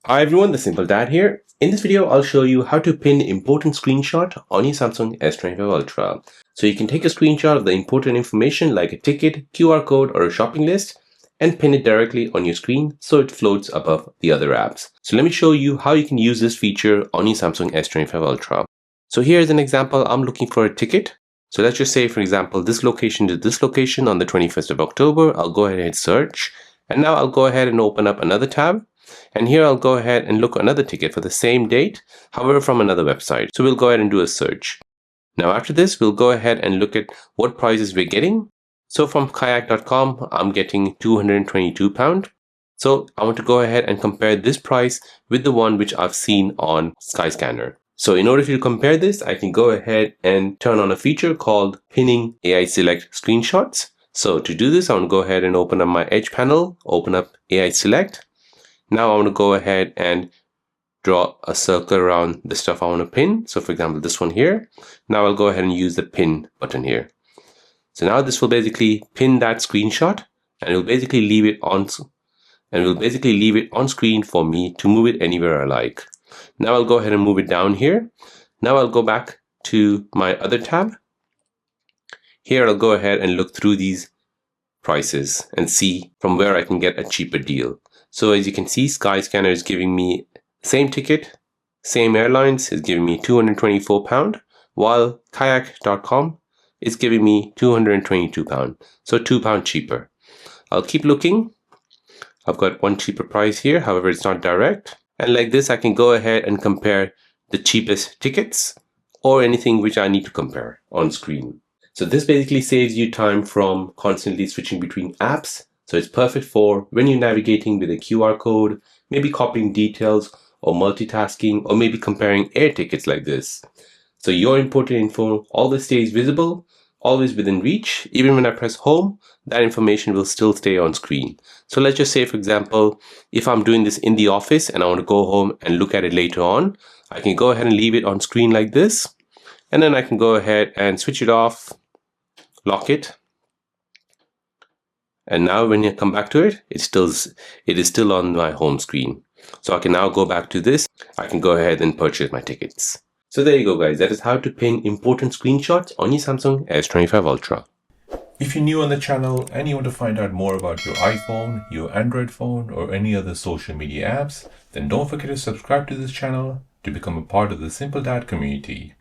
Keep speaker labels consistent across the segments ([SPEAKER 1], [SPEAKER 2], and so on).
[SPEAKER 1] Hi everyone, the Simple Dad here. In this video, I'll show you how to pin important screenshot on your Samsung S25 Ultra. So you can take a screenshot of the important information like a ticket, QR code, or a shopping list and pin it directly on your screen so it floats above the other apps. So let me show you how you can use this feature on your Samsung S25 Ultra. So here's an example. I'm looking for a ticket. So let's just say, for example, this location to this location on the 21st of October. I'll go ahead and hit search. And now I'll go ahead and open up another tab. And here I'll go ahead and look another ticket for the same date, however from another website. So we'll go ahead and do a search. Now after this, we'll go ahead and look at what prices we're getting. So from kayak.com, I'm getting £222. So I want to go ahead and compare this price with the one which I've seen on Skyscanner. So in order to compare this, I can go ahead and turn on a feature called pinning AI select screenshots. So to do this, I want to go ahead and open up my Edge panel, open up AI select. Now I want to go ahead and draw a circle around the stuff I want to pin. So for example, this one here. Now I'll go ahead and use the pin button here. So now this will basically pin that screenshot and it will basically leave it on screen for me to move it anywhere I like. Now I'll go ahead and move it down here. Now I'll go back to my other tab. Here I'll go ahead and look through these prices and see from where I can get a cheaper deal. So as you can see, Skyscanner is giving me same ticket, same airlines is giving me £224, while kayak.com is giving me £222, so £2 cheaper. I'll keep looking. I've got one cheaper price here, however it's not direct. And like this, I can go ahead and compare the cheapest tickets or anything which I need to compare on screen. So this basically saves you time from constantly switching between apps. So it's perfect for when you're navigating with a QR code, maybe copying details or multitasking, or maybe comparing air tickets like this. So your important info always stays visible, always within reach. Even when I press home, that information will still stay on screen. So let's just say, for example, if I'm doing this in the office and I want to go home and look at it later on, I can go ahead and leave it on screen like this. And then I can go ahead and switch it off, lock it. And now when you come back to it, it is still on my home screen. So I can now go back to this. I can go ahead and purchase my tickets. So there you go, guys. That is how to pin important screenshots on your Samsung S25 Ultra.
[SPEAKER 2] If you're new on the channel and you want to find out more about your iPhone, your Android phone, or any other social media apps, then don't forget to subscribe to this channel to become a part of the Simple Dad community.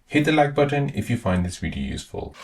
[SPEAKER 2] Hit the like button if you find this video useful.